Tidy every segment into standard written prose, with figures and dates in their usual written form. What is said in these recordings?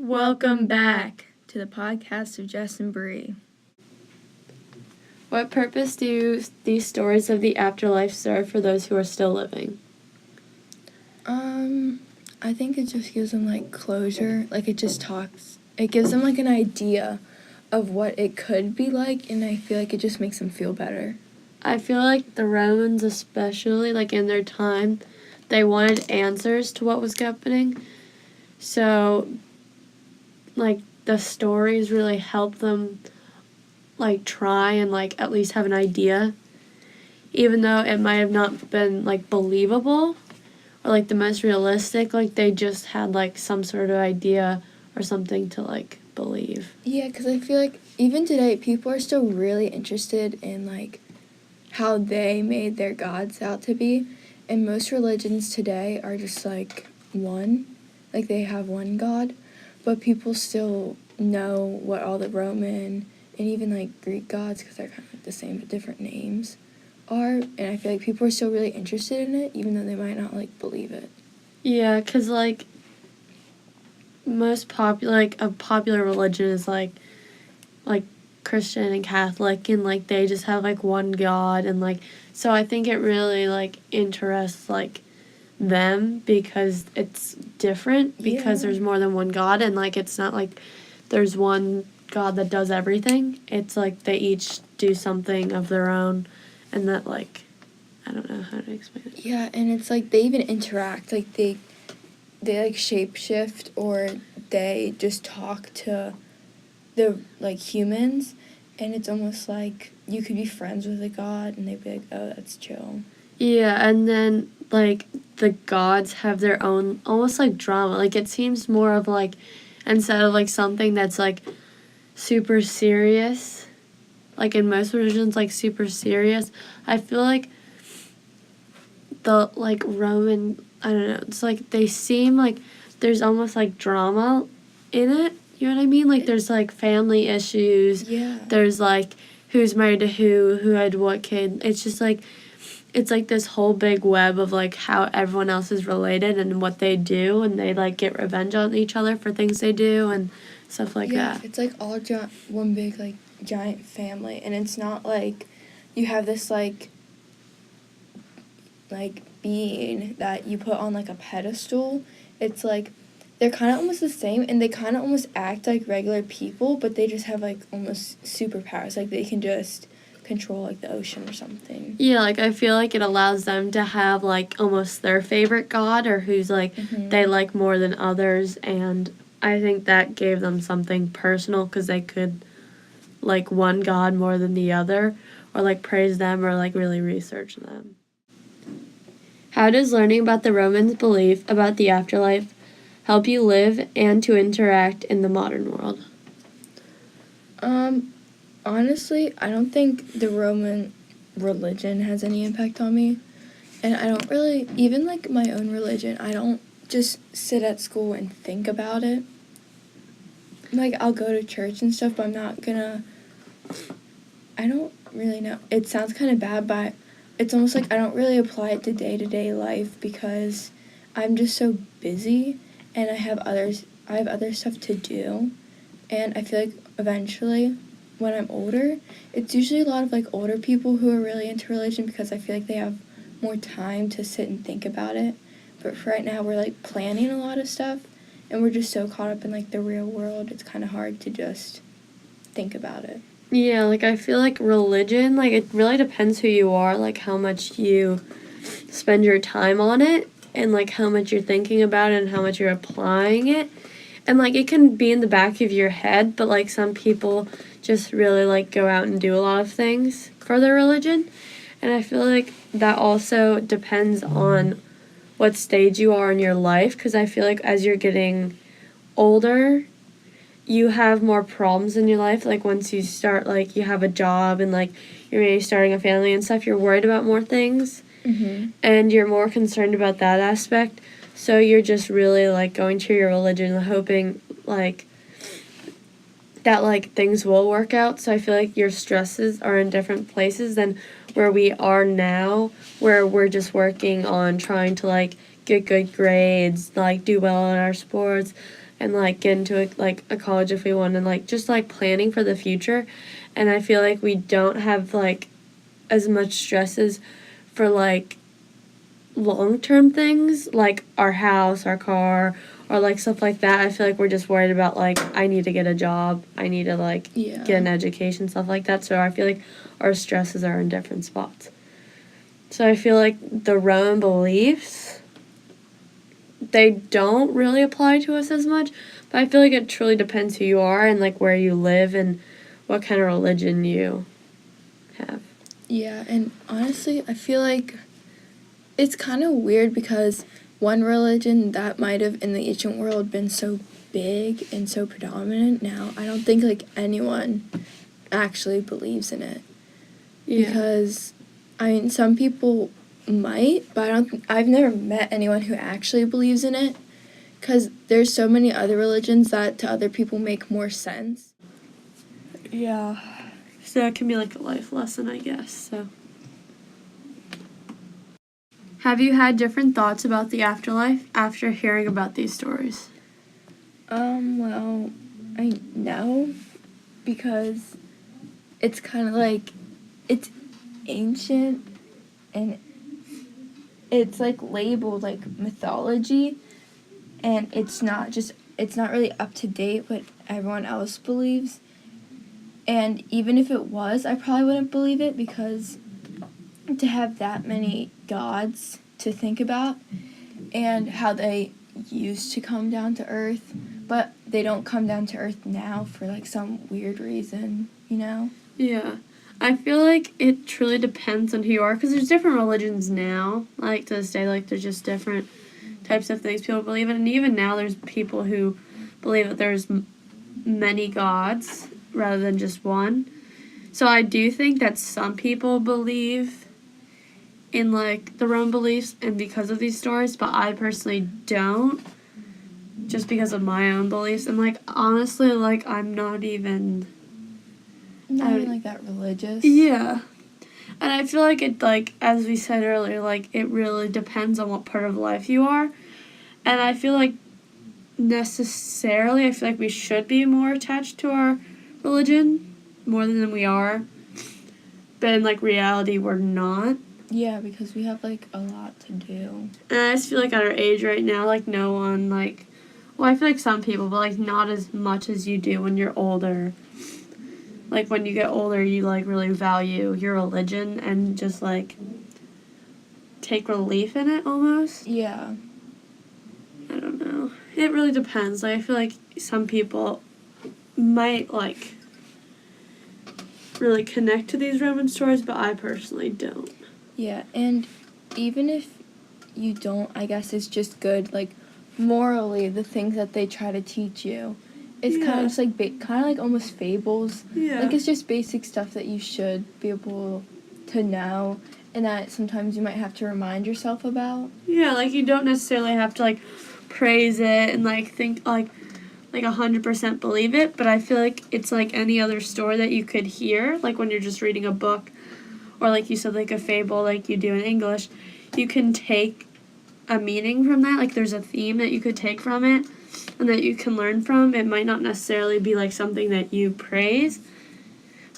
Welcome back to the podcast of Jess and Brie. What purpose do these stories of the afterlife serve for those who are still living? I think it just gives them, closure. It gives them, an idea of what it could be like, and I feel like it just makes them feel better. I feel like the Romans, especially, in their time, they wanted answers to what was happening. So, the stories really help them, try and, at least have an idea. Even though it might have not been, believable or, the most realistic, they just had, some sort of idea or something to, believe. Yeah, because I feel like even today, people are still really interested in, how they made their gods out to be. And most religions today are just, one. They have one God. But people still know what all the Roman and even, Greek gods, because they're kind of the same but different names, are. And I feel like people are still really interested in it, even though they might not, believe it. Yeah, because, most popular, a popular religion is, Christian and Catholic, and, they just have, one God, and, so I think it really, interests, them because it's different because there's more than one God, and, it's not there's one God that does everything. It's, they each do something of their own, and that, I don't know how to explain it. Yeah, and it's, they even interact, they shape-shift, or they just talk to the, humans, and it's almost you could be friends with a god, and they'd be oh, that's chill. Yeah, and then, the gods have their own, almost, drama. It seems more of, instead of, something that's, super serious, in most religions, super serious, I feel the, Roman, I don't know, it's, they seem there's almost, drama in it, you know what I mean? There's, family issues. Yeah. There's, who's married to who had what kid. It's just, it's, this whole big web of, how everyone else is related and what they do, and they, get revenge on each other for things they do and stuff that. Yeah, it's, all one big, giant family, and it's not, you have this, being that you put on, a pedestal. It's, they're kind of almost the same, and they kind of almost act like regular people, but they just have, almost superpowers. They can just control, the ocean or something. Yeah, I feel it allows them to have, almost their favorite god, or who's, they like more than others, and I think that gave them something personal, because they could like one god more than the other, or, praise them, or, really research them. How does learning about the Romans' belief about the afterlife help you live and to interact in the modern world? Honestly, I don't think the Roman religion has any impact on me. And I don't really, even my own religion, I don't just sit at school and think about it. I'll go to church and stuff, but I'm not gonna, I don't really know. It sounds kind of bad, but it's almost I don't really apply it to day-to-day life because I'm just so busy, and I have other stuff to do, and I feel eventually, when I'm older, it's usually a lot of older people who are really into religion, because I feel they have more time to sit and think about it. But for right now, we're planning a lot of stuff, and we're just so caught up in the real world, it's kind of hard to just think about it. Yeah, I feel religion, it really depends who you are, how much you spend your time on it, and how much you're thinking about it and how much you're applying it. And it can be in the back of your head, but some people just really go out and do a lot of things for their religion. And I feel that also depends on what stage you are in your life, because I feel as you're getting older, you have more problems in your life. Once you start, you have a job and you're maybe starting a family and stuff, you're worried about more things. Mm-hmm. And you're more concerned about that aspect. So you're just really going to your religion and hoping that things will work out. So I feel your stresses are in different places than where we are now, where we're just working on trying to get good grades, do well in our sports, and like get into a college if we want, and like just like planning for the future. And I feel like we don't have like as much stresses for like long-term things like our house, our car, or like stuff like that. I feel like we're just worried about like I need to get a job, I need to like get an education, stuff like that. So I feel like our stresses are in different spots. So I feel like the Roman beliefs, they don't really apply to us as much, but I feel like it truly depends who you are and like where you live and what kind of religion you have. Yeah, and honestly, I feel like it's kind of weird because one religion that might have in the ancient world been so big and so predominant now, I don't think like anyone actually believes in it. Yeah. Because I mean, some people might, but I've never met anyone who actually believes in it, because there's so many other religions that to other people make more sense. Yeah. So it can be like a life lesson, I guess. So have you had different thoughts about the afterlife after hearing about these stories? Well, I know, because it's kind of like, it's ancient, and it's like labeled like mythology, and it's not really up to date what everyone else believes. And even if it was, I probably wouldn't believe it, because to have that many gods to think about and how they used to come down to earth, but they don't come down to earth now for like some weird reason, you know? Yeah. I feel like it truly depends on who you are, because there's different religions now, like to this day, like there's just different types of things people believe in, and even now there's people who believe that there's many gods rather than just one. So I do think that some people believe in like the Roman beliefs and because of these stories, but I personally don't, just because of my own beliefs. And like honestly, like I'm not even like that religious. Yeah. And I feel like it, like, as we said earlier, like, it really depends on what part of life you are. And I feel like necessarily, I feel like we should be more attached to our religion more than we are. But in, like, reality, we're not. Yeah, because we have like a lot to do. And I just feel like at our age right now, like, no one, like, well, I feel like some people, but, like, not as much as you do when you're older. Like, when you get older, you, like, really value your religion and just, like, take relief in it almost. Yeah. I don't know. It really depends. Like, I feel like some people might, like, really connect to these Roman stories, but I personally don't. Yeah, and even if you don't, I guess it's just good, like, morally, the things that they try to teach you. It's kind of just like, kind of like almost fables. Yeah. Like, it's just basic stuff that you should be able to know, and that sometimes you might have to remind yourself about. Yeah, like, you don't necessarily have to, like, praise it and, like, think, like 100% believe it, but I feel like it's like any other story that you could hear, like when you're just reading a book, or like you said, like a fable like you do in English. You can take a meaning from that, like there's a theme that you could take from it and that you can learn from. It might not necessarily be like something that you praise,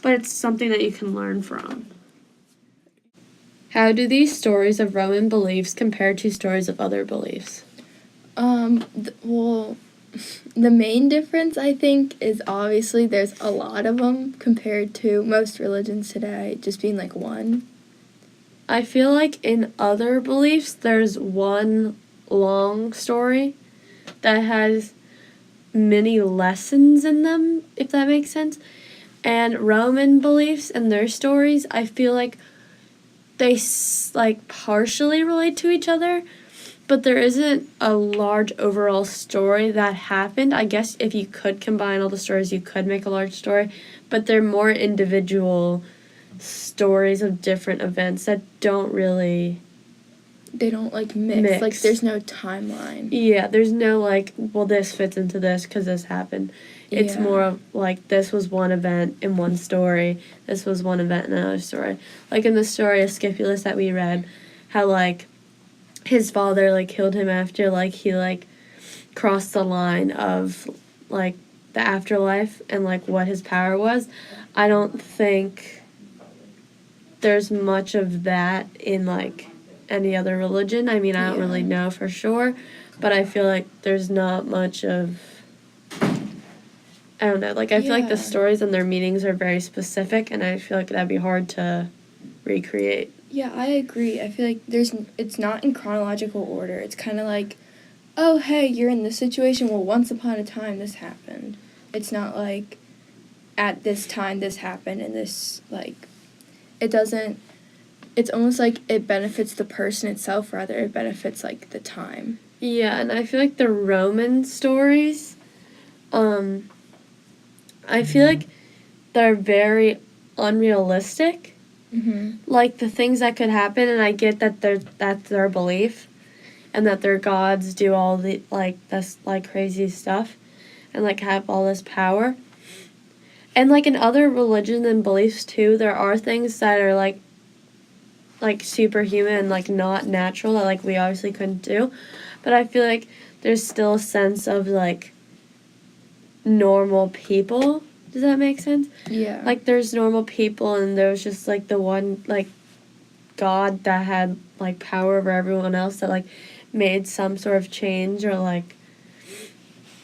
but it's something that you can learn from. How do these stories of Roman beliefs compare to stories of other beliefs? Well, the main difference, I think, is obviously there's a lot of them compared to most religions today just being like one. I feel like in other beliefs, there's one long story that has many lessons in them, if that makes sense. And Roman beliefs and their stories, I feel like they like partially relate to each other, but there isn't a large overall story that happened. I guess if you could combine all the stories, you could make a large story, but they're more individual stories of different events that don't really... They don't, like, mix. Like, there's no timeline. Yeah, there's no, like, well, this fits into this because this happened. It's more of, like, this was one event in one story. This was one event in another story. Like, in the story of Scipulus that we read, how, like, his father, like, killed him after, like, he, like, crossed the line of like the afterlife and like what his power was. I don't think there's much of that in like any other religion. I mean, I don't really know for sure, but I feel like there's not much of, I don't know, like I feel like the stories and their meanings are very specific, and I feel like that'd be hard to recreate. Yeah, I agree. I feel like it's not in chronological order. It's kind of like, oh, hey, you're in this situation. Well, once upon a time, this happened. It's not like, at this time, this happened, and this, like, it doesn't, it's almost like it benefits the person itself, rather it benefits, like, the time. Yeah, and I feel like the Roman stories, I feel like they're very unrealistic. Mm-hmm. Like, the things that could happen, and I get that that's their belief, and that their gods do all the, like, this, like, crazy stuff, and, like, have all this power. And, like, in other religions and beliefs, too, there are things that are, like, superhuman and, like, not natural that, like, we obviously couldn't do. But I feel like there's still a sense of, like, normal people. Does that make sense? Yeah. Like, there's normal people, and there's just, like, the one, like, God that had, like, power over everyone else that, like, made some sort of change or, like,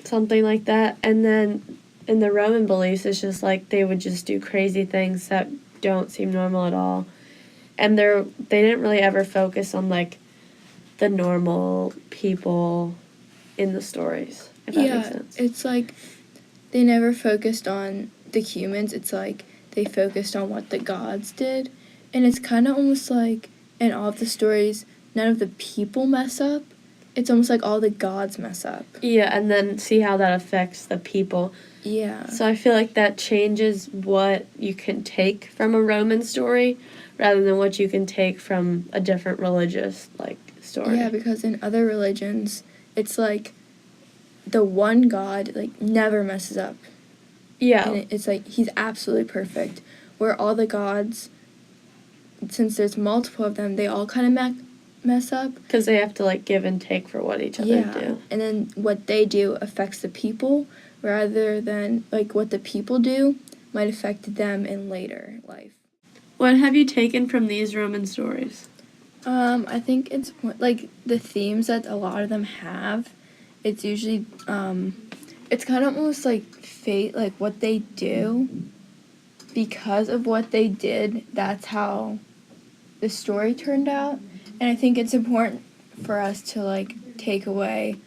something like that. And then in the Roman beliefs, it's just, like, they would just do crazy things that don't seem normal at all. And they didn't really ever focus on, like, the normal people in the stories, if that makes sense. It's like they never focused on the humans. It's like they focused on what the gods did. And it's kind of almost like in all of the stories, none of the people mess up. It's almost like all the gods mess up. Yeah, and then see how that affects the people. Yeah. So I feel like that changes what you can take from a Roman story rather than what you can take from a different religious, like, story. Yeah, because in other religions, it's like the one God, like, never messes up. Yeah. And it's like he's absolutely perfect. Where all the gods, since there's multiple of them, they all kind of mess up. Because they have to, like, give and take for what each other do. And then what they do affects the people rather than, like, what the people do might affect them in later life. What have you taken from these Roman stories? I think it's, like, the themes that a lot of them have. It's usually, it's kind of almost like fate, like, what they do. Because of what they did, that's how the story turned out. And I think it's important for us to, like, take away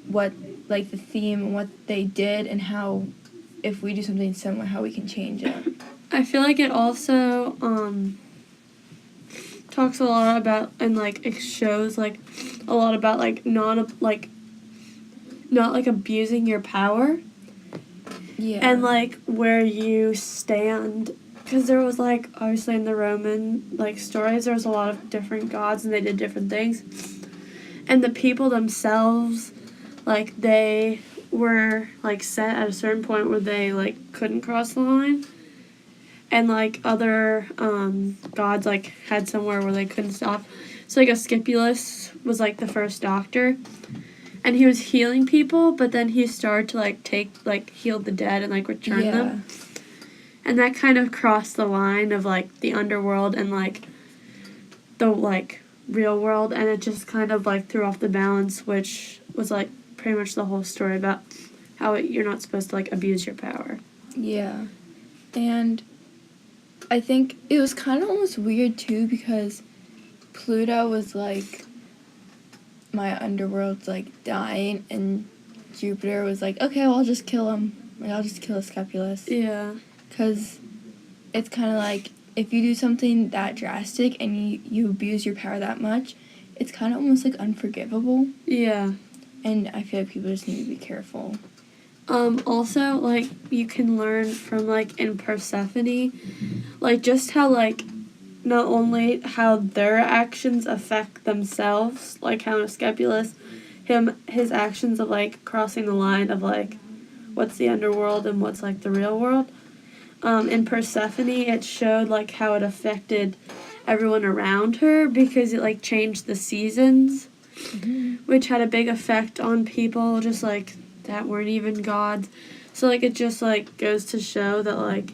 what, like, the theme and what they did and how, if we do something similar, how we can change it. I feel like it also talks a lot about, and, like, it shows, like, a lot about, like, not abusing your power. Yeah. And, like, where you stand. Because there was, like, obviously in the Roman, like, stories, there was a lot of different gods, and they did different things. And the people themselves, like, they were, like, set at a certain point where they, like, couldn't cross the line. And, like, other gods, like, had somewhere where they couldn't stop. So, like, Asclepius was, like, the first doctor. And he was healing people, but then he started to, like, heal the dead and, like, return them. And that kind of crossed the line of, like, the underworld and, like, the, like, real world. And it just kind of, like, threw off the balance, which was, like, pretty much the whole story about how you're not supposed to, like, abuse your power. Yeah. And I think it was kind of almost weird, too, because Pluto was, like, my underworld's, like, dying, and Jupiter was like, okay, well, I'll just kill him. Like, I'll just kill Asclepius. Yeah. Because it's kind of like, if you do something that drastic and you abuse your power that much, it's kind of almost, like, unforgivable. Yeah. And I feel like people just need to be careful. Also, like, you can learn from, like, in Persephone, like, just how, like, not only how their actions affect themselves, like how Asclepius, his actions of, like, crossing the line of, like, what's the underworld and what's, like, the real world. In Persephone, it showed, like, how it affected everyone around her because it, like, changed the seasons. which had a big effect on people just like that weren't even gods. So like it just like goes to show that like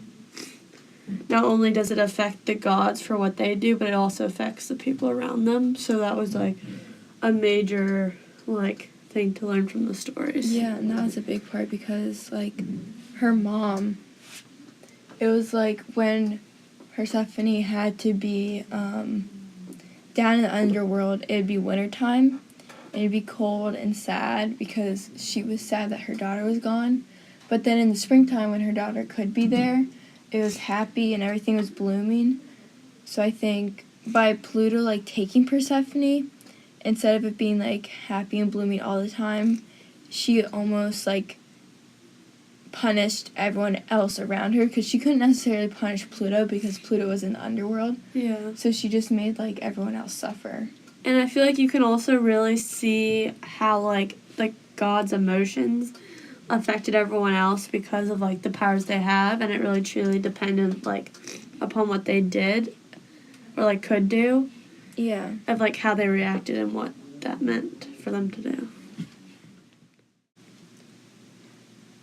not only does it affect the gods for what they do, but it also affects the people around them. So that was like a major like thing to learn from the stories. Yeah, and that was a big part because like her mom, it was like when Persephone had to be down in the underworld, it'd be wintertime. It'd be cold and sad because she was sad that her daughter was gone. But then in the springtime when her daughter could be there, it was happy and everything was blooming. So I think by Pluto like taking Persephone, instead of it being like happy and blooming all the time, she almost like punished everyone else around her because she couldn't necessarily punish Pluto because Pluto was in the underworld. Yeah. So she just made like everyone else suffer. And I feel like you can also really see how like God's emotions affected everyone else because of like the powers they have, and it really truly depended like upon what they did or like could do. Yeah. Of like how they reacted and what that meant for them to do.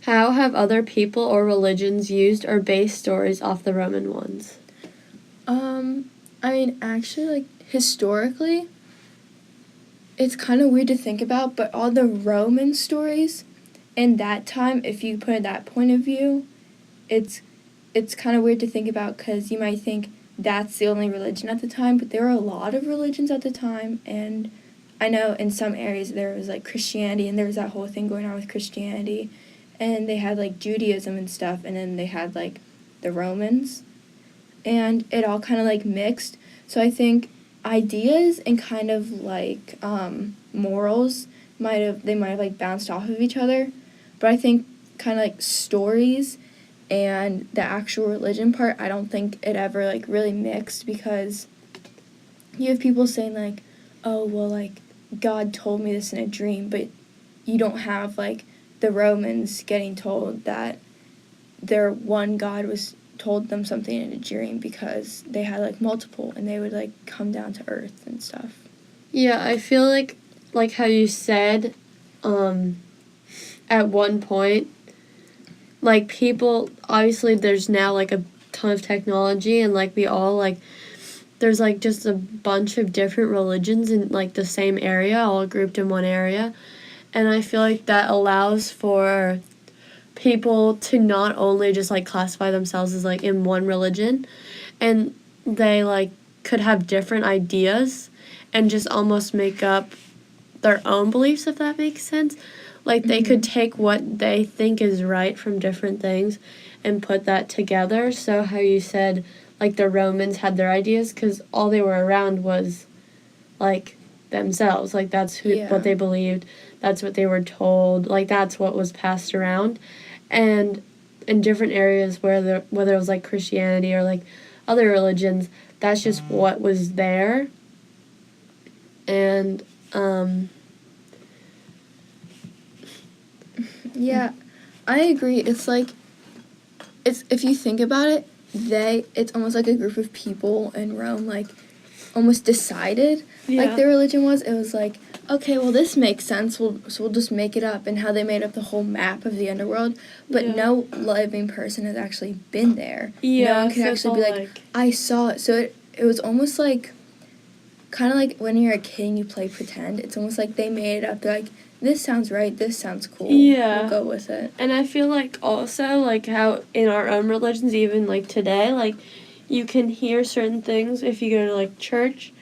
How have other people or religions used or based stories off the Roman ones? I mean, actually, like, historically, it's kind of weird to think about, but all the Roman stories in that time, if you put it that point of view, it's kind of weird to think about because you might think that's the only religion at the time, but there were a lot of religions at the time, and I know in some areas there was, like, Christianity, and there was that whole thing going on with Christianity, and they had, like, Judaism and stuff, and then they had, like, the Romans, and it all kind of, like, mixed, so I think ideas and kind of, like, morals might have, like, bounced off of each other, but I think kind of, like, stories and the actual religion part, I don't think it ever, like, really mixed because you have people saying, like, oh, well, like, God told me this in a dream, but you don't have, like, the Romans getting told that their one God was told them something in a dream because they had, like, multiple, and they would, like, come down to earth and stuff. Yeah, I feel like how you said, at one point, like, people, obviously there's now, like, a ton of technology, and, like, we all, like, there's, like, just a bunch of different religions in, like, the same area, all grouped in one area, and I feel like that allows for people to not only just, like, classify themselves as, like, in one religion, and they, like, could have different ideas and just almost make up their own beliefs, if that makes sense. Like, they could take what they think is right from different things and put that together. So how you said, like, the Romans had their ideas because all they were around was, like, themselves. Like, that's what they believed. That's what they were told. Like, that's what was passed around. And in different areas whether it was, like, Christianity or, like, other religions, that's just what was there. And, yeah, I agree. It's like, if you think about it, it's almost like a group of people in Rome, like, almost decided, like, their religion was. It was like, okay, well, this makes sense, so we'll just make it up, and how they made up the whole map of the underworld, but no living person has actually been there. No one could actually be like, I saw it. So it was almost like, kind of like when you're a kid and you play pretend. It's almost like they made it up. They're like, this sounds right, this sounds cool. Yeah. We'll go with it. And I feel like also, like, how in our own religions, even, like, today, like, you can hear certain things if you go to, like, church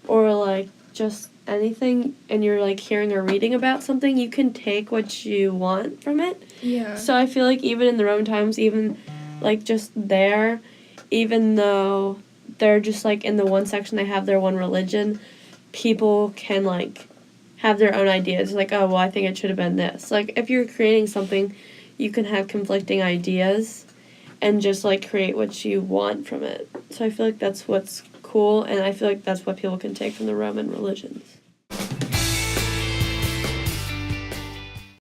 or, like, just anything and you're, like, hearing or reading about something, you can take what you want from it. Yeah. So I feel like even in the Roman times, even, like, just there, even though they're just, like, in the one section they have their one religion, people can, like, have their own ideas. Like, oh, well, I think it should have been this. Like, if you're creating something, you can have conflicting ideas and just, like, create what you want from it. So I feel like that's what's cool, and I feel like that's what people can take from the Roman religions.